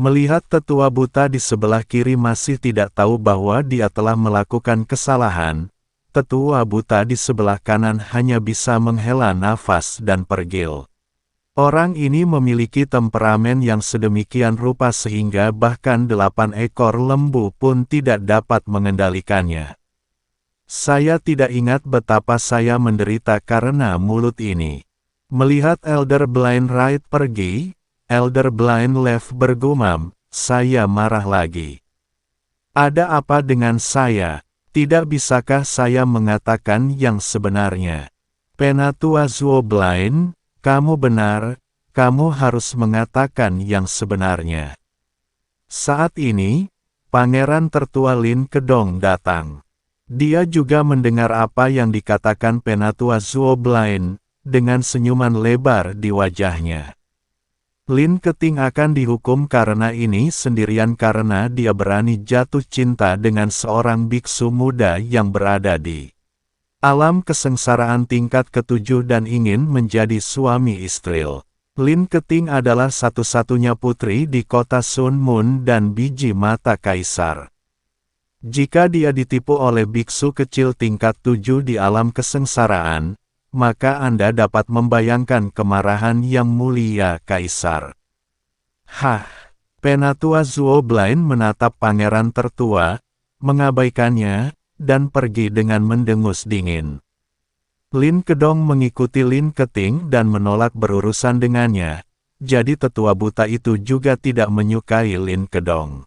Melihat tetua buta di sebelah kiri masih tidak tahu bahwa dia telah melakukan kesalahan, tetua buta di sebelah kanan hanya bisa menghela nafas dan pergil. Orang ini memiliki temperamen yang sedemikian rupa sehingga bahkan 8 ekor lembu pun tidak dapat mengendalikannya. Saya tidak ingat betapa saya menderita karena mulut ini. Melihat Elder Blind Right pergi, Elder Blind Left bergumam, saya marah lagi. Ada apa dengan saya? Tidak bisakah saya mengatakan yang sebenarnya? Penatua Zuo Blind, kamu benar, kamu harus mengatakan yang sebenarnya. Saat ini, Pangeran Tertua Lin Kedong datang. Dia juga mendengar apa yang dikatakan Penatua Zuo Blind, dengan senyuman lebar di wajahnya. Lin Keting akan dihukum karena ini sendirian karena dia berani jatuh cinta dengan seorang biksu muda yang berada di alam kesengsaraan tingkat ke-7 dan ingin menjadi suami istri. Lin Keting adalah satu-satunya putri di kota Sun Moon dan biji mata kaisar. Jika dia ditipu oleh biksu kecil tingkat 7 di alam kesengsaraan, maka Anda dapat membayangkan kemarahan yang mulia kaisar. Hah! Penatua Zuo Blind menatap pangeran tertua, mengabaikannya, dan pergi dengan mendengus dingin. Lin Kedong mengikuti Lin Keting dan menolak berurusan dengannya, jadi tetua buta itu juga tidak menyukai Lin Kedong.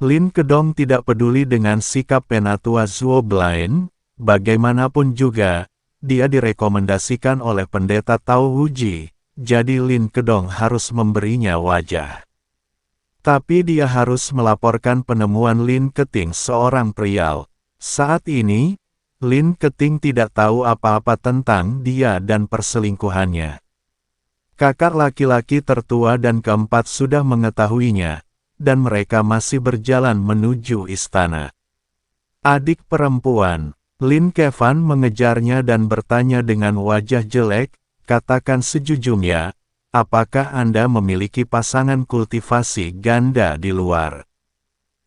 Lin Kedong tidak peduli dengan sikap Penatua Zuo Blind, bagaimanapun juga, dia direkomendasikan oleh pendeta Tao Wuji, jadi Lin Kedong harus memberinya wajah. Tapi dia harus melaporkan penemuan Lin Keting seorang prial. Saat ini, Lin Keting tidak tahu apa-apa tentang dia dan perselingkuhannya. Kakak laki-laki tertua dan keempat sudah mengetahuinya, dan mereka masih berjalan menuju istana. Adik perempuan, Lin Kevan mengejarnya dan bertanya dengan wajah jelek, katakan sejujurnya, apakah Anda memiliki pasangan kultivasi ganda di luar?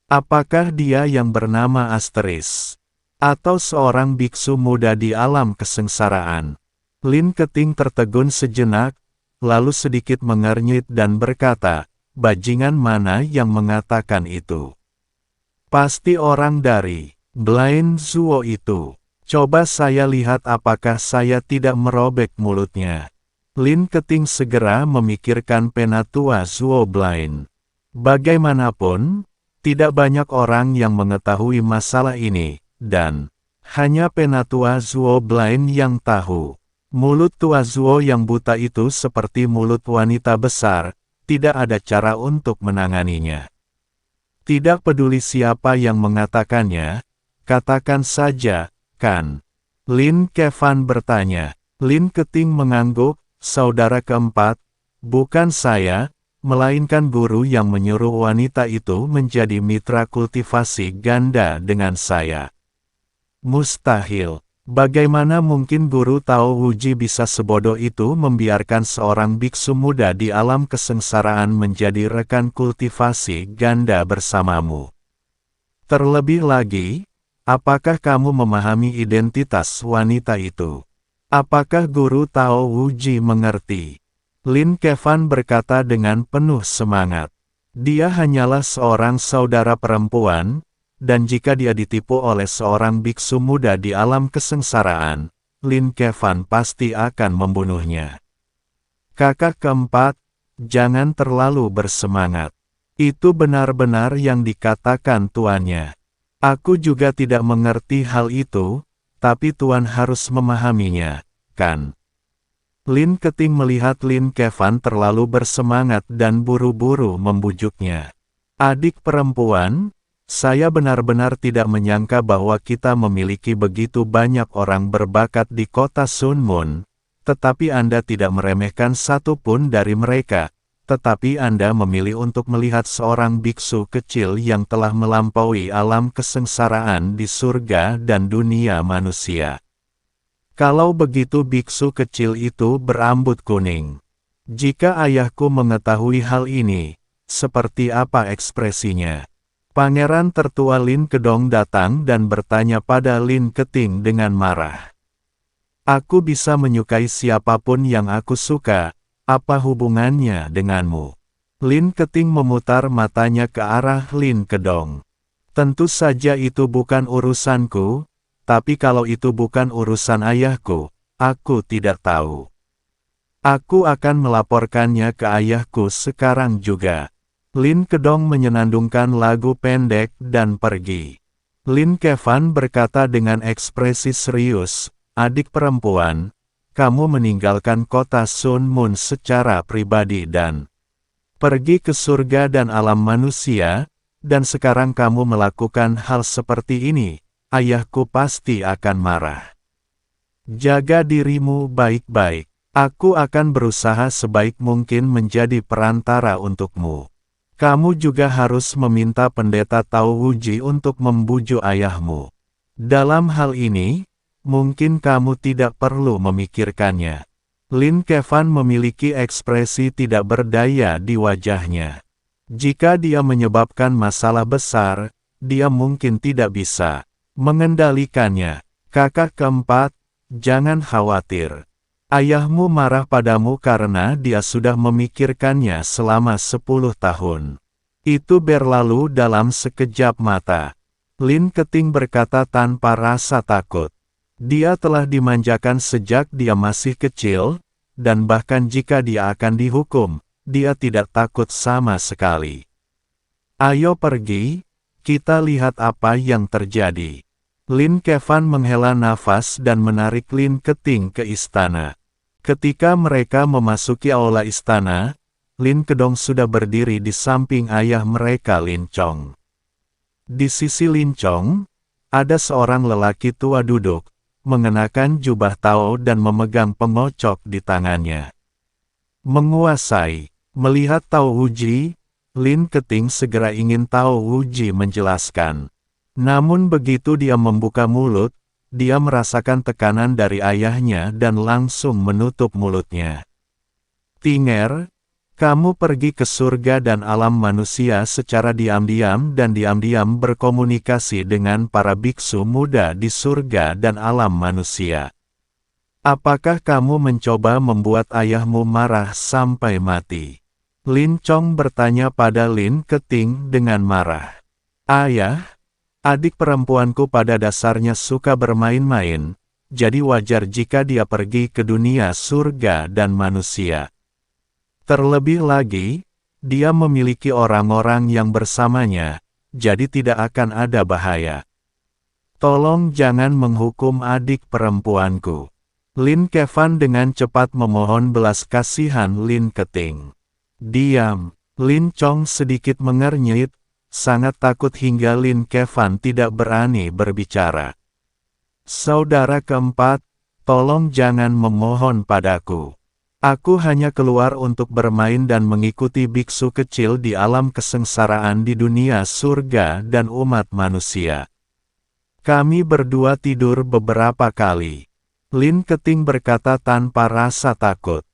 Apakah dia yang bernama Asteris? Atau seorang biksu muda di alam kesengsaraan? Lin Keting tertegun sejenak, lalu sedikit mengernyit dan berkata, bajingan mana yang mengatakan itu? Pasti orang dari Blind Zuo itu. Coba saya lihat apakah saya tidak merobek mulutnya. Lin Keting segera memikirkan Penatua Zuo Blind. Bagaimanapun, tidak banyak orang yang mengetahui masalah ini, dan hanya Penatua Zuo Blind yang tahu. Mulut Tua Zuo yang buta itu seperti mulut wanita besar, tidak ada cara untuk menanganinya. Tidak peduli siapa yang mengatakannya, katakan saja, kan? Lin Kevan bertanya. Lin Keting mengangguk, saudara keempat, bukan saya, melainkan guru yang menyuruh wanita itu menjadi mitra kultivasi ganda dengan saya. Mustahil. Bagaimana mungkin guru Tao Wuji bisa sebodoh itu membiarkan seorang biksu muda di alam kesengsaraan menjadi rekan kultivasi ganda bersamamu? Terlebih lagi, apakah kamu memahami identitas wanita itu? Apakah guru Tao Wuji mengerti? Lin Kevan berkata dengan penuh semangat. Dia hanyalah seorang saudara perempuan, dan jika dia ditipu oleh seorang biksu muda di alam kesengsaraan, Lin Kevan pasti akan membunuhnya. Kakak keempat, jangan terlalu bersemangat. Itu benar-benar yang dikatakan tuannya. Aku juga tidak mengerti hal itu, tapi Tuan harus memahaminya, kan? Lin Keting melihat Lin Kevan terlalu bersemangat dan buru-buru membujuknya. Adik perempuan, saya benar-benar tidak menyangka bahwa kita memiliki begitu banyak orang berbakat di kota Sun Moon, tetapi Anda tidak meremehkan satu pun dari mereka, tetapi Anda memilih untuk melihat seorang biksu kecil yang telah melampaui alam kesengsaraan di surga dan dunia manusia. Kalau begitu biksu kecil itu berambut kuning. Jika ayahku mengetahui hal ini, seperti apa ekspresinya? Pangeran tertua Lin Kedong datang dan bertanya pada Lin Keting dengan marah. Aku bisa menyukai siapapun yang aku suka, apa hubungannya denganmu? Lin Keting memutar matanya ke arah Lin Kedong. Tentu saja itu bukan urusanku, tapi kalau itu bukan urusan ayahku, aku tidak tahu. Aku akan melaporkannya ke ayahku sekarang juga. Lin Kedong menyenandungkan lagu pendek dan pergi. Lin Kevan berkata dengan ekspresi serius, adik perempuan, kamu meninggalkan kota Sun Mun secara pribadi dan pergi ke surga dan alam manusia, dan sekarang kamu melakukan hal seperti ini, ayahku pasti akan marah. Jaga dirimu baik-baik. Aku akan berusaha sebaik mungkin menjadi perantara untukmu. Kamu juga harus meminta pendeta Tao Wuji untuk membujuk ayahmu. Dalam hal ini, mungkin kamu tidak perlu memikirkannya. Lin Kevan memiliki ekspresi tidak berdaya di wajahnya. Jika dia menyebabkan masalah besar, dia mungkin tidak bisa mengendalikannya. Kakak keempat, jangan khawatir. Ayahmu marah padamu karena dia sudah memikirkannya selama 10 tahun. Itu berlalu dalam sekejap mata. Lin Keting berkata tanpa rasa takut. Dia telah dimanjakan sejak dia masih kecil, dan bahkan jika dia akan dihukum, dia tidak takut sama sekali. Ayo pergi, kita lihat apa yang terjadi. Lin Kevan menghela nafas dan menarik Lin Keting ke istana. Ketika mereka memasuki aula istana, Lin Kedong sudah berdiri di samping ayah mereka Lin Chong. Di sisi Lin Chong, ada seorang lelaki tua duduk, mengenakan jubah Tao dan memegang pengocok di tangannya. Menguasai. Melihat Tao Wuji, Lin Keting segera ingin Tao Wuji menjelaskan. Namun begitu dia membuka mulut, dia merasakan tekanan dari ayahnya dan langsung menutup mulutnya. Tinger, kamu pergi ke surga dan alam manusia secara diam-diam dan diam-diam berkomunikasi dengan para biksu muda di surga dan alam manusia. Apakah kamu mencoba membuat ayahmu marah sampai mati? Lin Chong bertanya pada Lin Keting dengan marah. Ayah, adik perempuanku pada dasarnya suka bermain-main, jadi wajar jika dia pergi ke dunia surga dan manusia. Terlebih lagi, dia memiliki orang-orang yang bersamanya, jadi tidak akan ada bahaya. Tolong jangan menghukum adik perempuanku. Lin Kevan dengan cepat memohon belas kasihan Lin Keting. Diam. Lin Chong sedikit mengernyit, sangat takut hingga Lin Kevan tidak berani berbicara. Saudara keempat, tolong jangan memohon padaku. Aku hanya keluar untuk bermain dan mengikuti biksu kecil di alam kesengsaraan di dunia surga dan umat manusia. Kami berdua tidur beberapa kali. Lin Keting berkata tanpa rasa takut.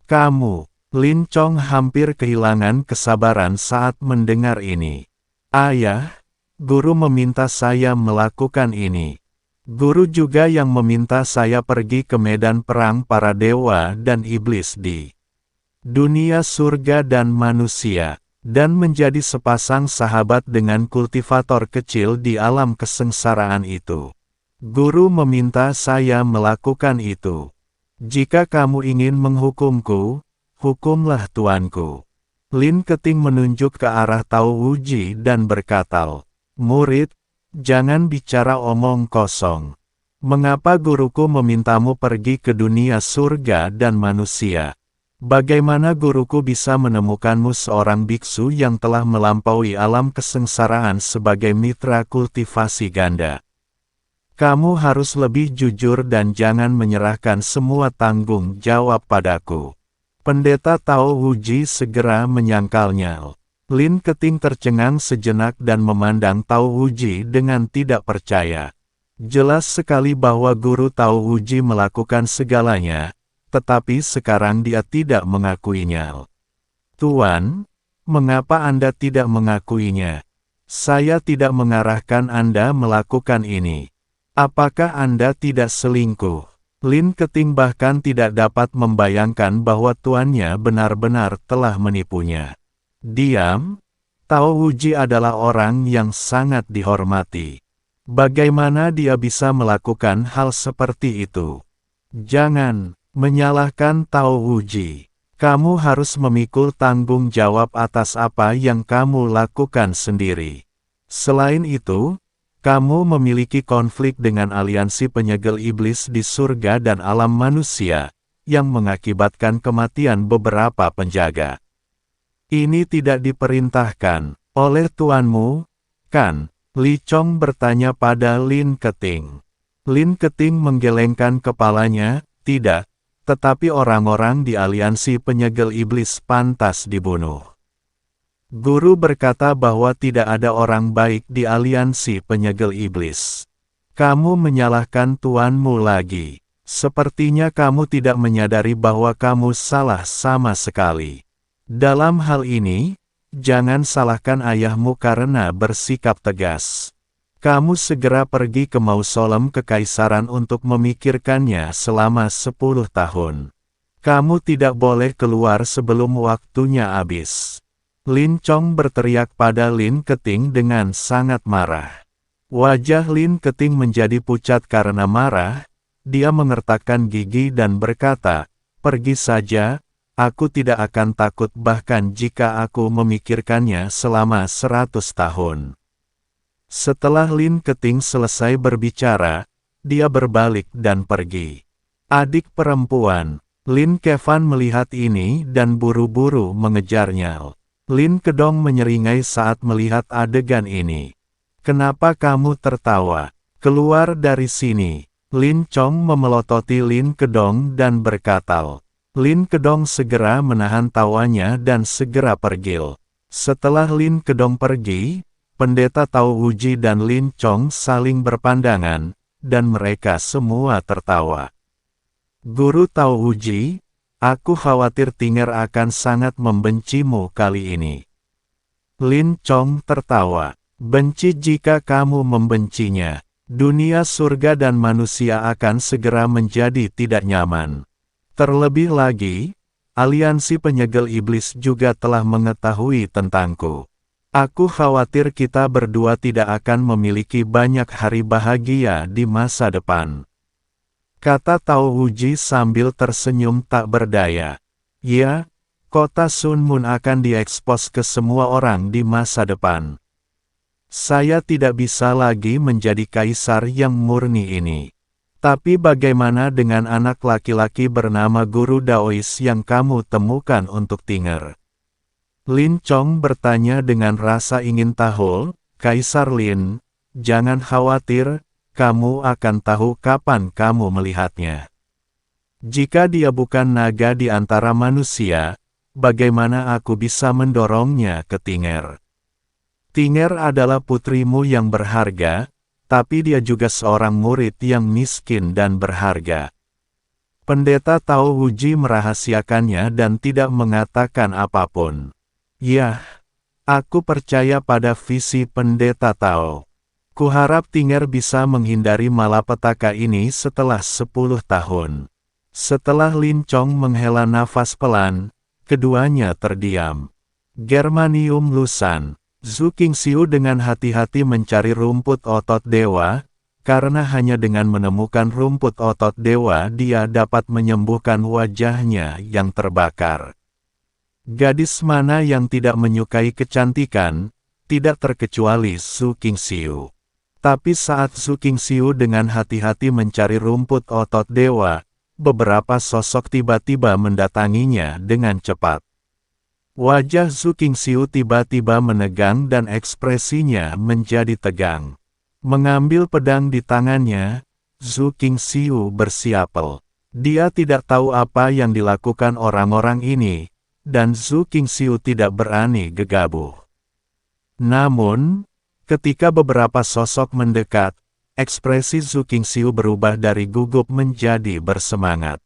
Kamu, Lin Chong hampir kehilangan kesabaran saat mendengar ini. Ayah, guru meminta saya melakukan ini. Guru juga yang meminta saya pergi ke medan perang para dewa dan iblis di dunia surga dan manusia, dan menjadi sepasang sahabat dengan kultivator kecil di alam kesengsaraan itu. Guru meminta saya melakukan itu. Jika kamu ingin menghukumku, hukumlah tuanku. Lin Keting menunjuk ke arah Tao Wuji dan berkata, murid, jangan bicara omong kosong. Mengapa guruku memintamu pergi ke dunia surga dan manusia? Bagaimana guruku bisa menemukanmu seorang biksu yang telah melampaui alam kesengsaraan sebagai mitra kultivasi ganda? Kamu harus lebih jujur dan jangan menyerahkan semua tanggung jawab padaku. Pendeta Tao Wuji segera menyangkalnya. Lin Keting tercengang sejenak dan memandang Tao Wuji dengan tidak percaya. Jelas sekali bahwa guru Tao Wuji melakukan segalanya, tetapi sekarang dia tidak mengakuinya. Tuan, Mengapa Anda tidak mengakuinya? Saya tidak mengarahkan Anda melakukan ini. Apakah Anda tidak selingkuh? Lin Keting bahkan tidak dapat membayangkan bahwa tuannya benar-benar telah menipunya. Diam, Tao Wuji adalah orang yang sangat dihormati. Bagaimana dia bisa melakukan hal seperti itu? Jangan menyalahkan Tao Wuji. Kamu harus memikul tanggung jawab atas apa yang kamu lakukan sendiri. Selain itu, kamu memiliki konflik dengan aliansi penyegel iblis di surga dan alam manusia, yang mengakibatkan kematian beberapa penjaga. Ini tidak diperintahkan oleh tuanmu, kan? Li Chong bertanya pada Lin Keting. Lin Keting menggelengkan kepalanya, tidak. Tetapi orang-orang di aliansi penyegel iblis pantas dibunuh. Guru berkata bahwa tidak ada orang baik di aliansi penyegel iblis. Kamu menyalahkan tuanmu lagi. Sepertinya kamu tidak menyadari bahwa kamu salah sama sekali. Dalam hal ini, jangan salahkan ayahmu karena bersikap tegas. Kamu segera pergi ke mausolem kekaisaran untuk memikirkannya selama 10 tahun. Kamu tidak boleh keluar sebelum waktunya habis. Lin Chong berteriak pada Lin Keting dengan sangat marah. Wajah Lin Keting menjadi pucat karena marah. Dia mengertakkan gigi dan berkata, "Pergi saja, aku tidak akan takut bahkan jika aku memikirkannya selama 100 tahun." Setelah Lin Keting selesai berbicara, dia berbalik dan pergi. Adik perempuan, Lin Kevan melihat ini dan buru-buru mengejarnya. Lin Kedong menyeringai saat melihat adegan ini. "Kenapa kamu tertawa? Keluar dari sini." Lin Chong memelototi Lin Kedong dan berkata. Lin Kedong segera menahan tawanya dan segera pergi. Setelah Lin Kedong pergi, Pendeta Tao Wuji dan Lin Chong saling berpandangan, dan mereka semua tertawa. "Guru Tao Wuji, aku khawatir Tinger akan sangat membencimu kali ini." Lin Chong tertawa. "Benci jika kamu membencinya. Dunia surga dan manusia akan segera menjadi tidak nyaman. Terlebih lagi, aliansi penyegel iblis juga telah mengetahui tentangku. Aku khawatir kita berdua tidak akan memiliki banyak hari bahagia di masa depan." Kata Tao Wuji sambil tersenyum tak berdaya. "Ya, kota Sun Moon akan diekspos ke semua orang di masa depan. Saya tidak bisa lagi menjadi kaisar yang murni ini. Tapi bagaimana dengan anak laki-laki bernama Guru Daois yang kamu temukan untuk Tinger?" Lin Chong bertanya dengan rasa ingin tahu. "Kaisar Lin, jangan khawatir, kamu akan tahu kapan kamu melihatnya. Jika dia bukan naga di antara manusia, bagaimana aku bisa mendorongnya ke Tinger? Tinger adalah putrimu yang berharga, tapi dia juga seorang murid yang miskin dan berharga." Pendeta Tao Wuji merahasiakannya dan tidak mengatakan apapun. "Yah, aku percaya pada visi Pendeta Tao. Kuharap Tinger bisa menghindari malapetaka ini setelah 10 tahun. Setelah Lin Chong menghela nafas pelan, keduanya terdiam. Germanium Lusan. Zhu Qingxiu dengan hati-hati mencari rumput otot dewa, karena hanya dengan menemukan rumput otot dewa dia dapat menyembuhkan wajahnya yang terbakar. Gadis mana yang tidak menyukai kecantikan, tidak terkecuali Zhu Qingxiu. Tapi saat Zhu Qingxiu dengan hati-hati mencari rumput otot dewa, beberapa sosok tiba-tiba mendatanginya dengan cepat. Wajah Zhu Qingxiu tiba-tiba menegang dan ekspresinya menjadi tegang. Mengambil pedang di tangannya, Zhu Qingxiu bersiapel. Dia tidak tahu apa yang dilakukan orang-orang ini, dan Zhu Qingxiu tidak berani gegabah. Namun, ketika beberapa sosok mendekat, ekspresi Zhu Qingxiu berubah dari gugup menjadi bersemangat.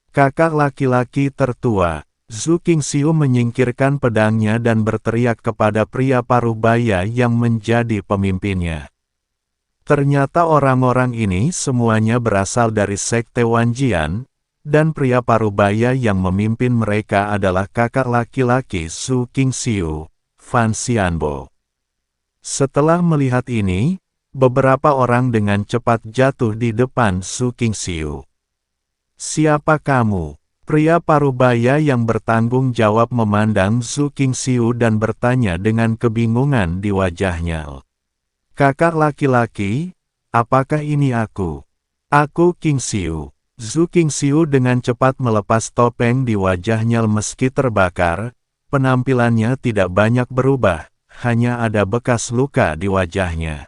"Kakak laki-laki tertua, Zhu Qingxiu menyingkirkan pedangnya dan berteriak kepada pria parubaya yang menjadi pemimpinnya. Ternyata orang-orang ini semuanya berasal dari Sekte Wanjian, dan pria parubaya yang memimpin mereka adalah kakak laki-laki Zhu Qingxiu, Fan Xianbo. Setelah melihat ini, beberapa orang dengan cepat jatuh di depan Zhu Qingxiu. "Siapa kamu?" Pria parubaya yang bertanggung jawab memandang Zhu Qingxiu dan bertanya dengan kebingungan di wajahnya. "Kakak laki-laki, apakah ini aku?" "Aku Qingxiu." Zhu Qingxiu dengan cepat melepas topeng di wajahnya meski terbakar, penampilannya tidak banyak berubah, hanya ada bekas luka di wajahnya.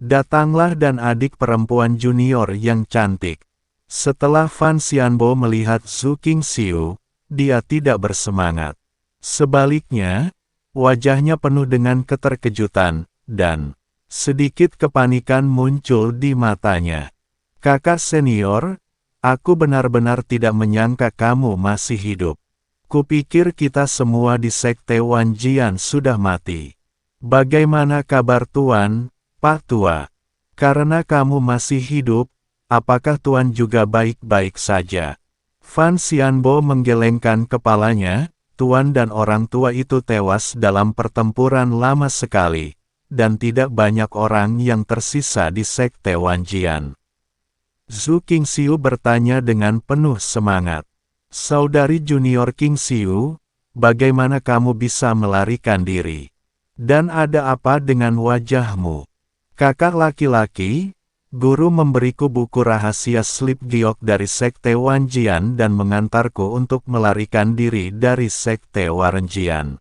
"Datanglah dan adik perempuan junior yang cantik." Setelah Fan Xianbo melihat Zhu Qingxiu, dia tidak bersemangat. Sebaliknya, wajahnya penuh dengan keterkejutan, dan sedikit kepanikan muncul di matanya. "Kakak senior, aku benar-benar tidak menyangka kamu masih hidup. Kupikir kita semua di Sekte Wanjian sudah mati. Bagaimana kabar Tuan, Pak Tua? Karena kamu masih hidup, apakah Tuan juga baik-baik saja?" Fan Xianbo menggelengkan kepalanya. Tuan dan orang tua itu tewas dalam pertempuran lama sekali, dan tidak banyak orang yang tersisa di Sekte Wanjian. Zhu Qingxiu bertanya dengan penuh semangat. "Saudari junior Qingxiu, bagaimana kamu bisa melarikan diri? Dan ada apa dengan wajahmu?" "Kakak laki-laki, guru memberiku buku rahasia slip giok dari Sekte Wanjian dan mengantarku untuk melarikan diri dari Sekte Warenjian.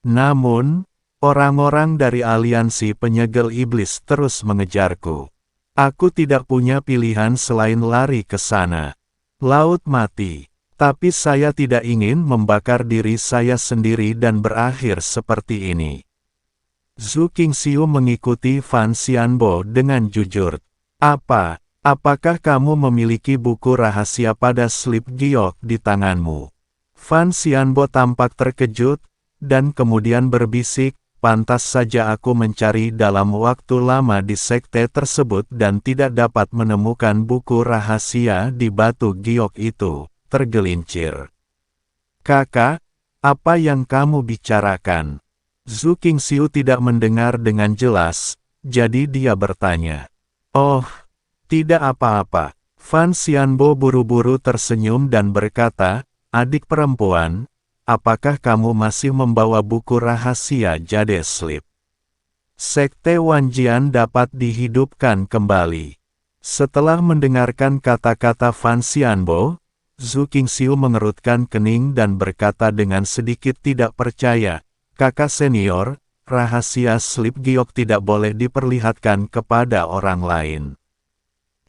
Namun, orang-orang dari aliansi penyegel iblis terus mengejarku. Aku tidak punya pilihan selain lari ke sana. Laut mati. Tapi saya tidak ingin membakar diri saya sendiri dan berakhir seperti ini." Zhu Qingxiu mengikuti Fan Xianbo dengan jujur. Apakah kamu memiliki buku rahasia pada slip giok di tanganmu?" Fan Xianbo tampak terkejut, dan kemudian berbisik, "Pantas saja aku mencari dalam waktu lama di sekte tersebut dan tidak dapat menemukan buku rahasia di batu giok itu." Tergelincir. "Kakak, apa yang kamu bicarakan?" Zhu Qingxiu tidak mendengar dengan jelas, jadi dia bertanya. "Oh, tidak apa-apa." Fan Xianbo buru-buru tersenyum dan berkata, "Adik perempuan, apakah kamu masih membawa buku rahasia Jade Slip? Sekte Wanjian dapat dihidupkan kembali." Setelah mendengarkan kata-kata Fan Xianbo, Zhu Qingxiu mengerutkan kening dan berkata dengan sedikit tidak percaya, "Kakak senior, rahasia slip giok tidak boleh diperlihatkan kepada orang lain.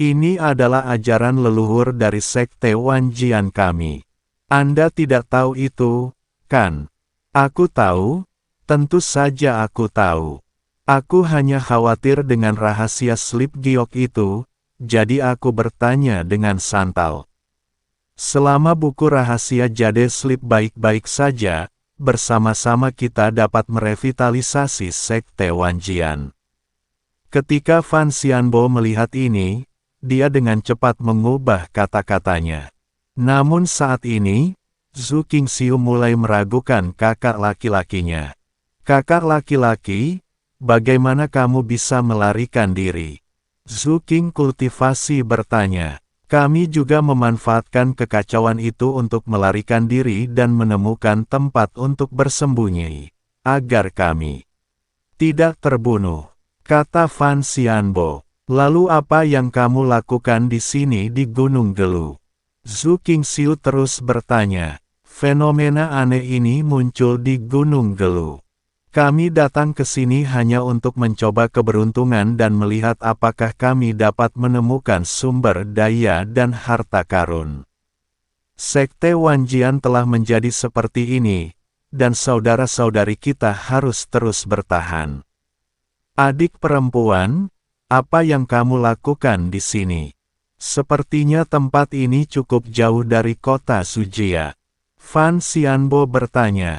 Ini adalah ajaran leluhur dari Sekte Wanjian kami. Anda tidak tahu itu, kan?" "Aku tahu, tentu saja aku tahu. Aku hanya khawatir dengan rahasia slip giok itu, jadi aku bertanya dengan santai. Selama buku rahasia Jade Slip baik-baik saja, bersama-sama kita dapat merevitalisasi Sekte Wanjian." Ketika Fan Xianbo melihat ini, dia dengan cepat mengubah kata-katanya. Namun saat ini, Zhu Qingxiu mulai meragukan kakak laki-lakinya. "Kakak laki-laki, bagaimana kamu bisa melarikan diri?" Zhu Qing kultivasi bertanya. "Kami juga memanfaatkan kekacauan itu untuk melarikan diri dan menemukan tempat untuk bersembunyi, agar kami tidak terbunuh," kata Fan Xianbo. "Lalu apa yang kamu lakukan di sini di Gunung Gelu?" Zhu Qingxiu terus bertanya. "Fenomena aneh ini muncul di Gunung Gelu. Kami datang ke sini hanya untuk mencoba keberuntungan dan melihat apakah kami dapat menemukan sumber daya dan harta karun. Sekte Wanjian telah menjadi seperti ini, dan saudara-saudari kita harus terus bertahan. Adik perempuan, apa yang kamu lakukan di sini? Sepertinya tempat ini cukup jauh dari kota Sujia." Fan Xianbo bertanya.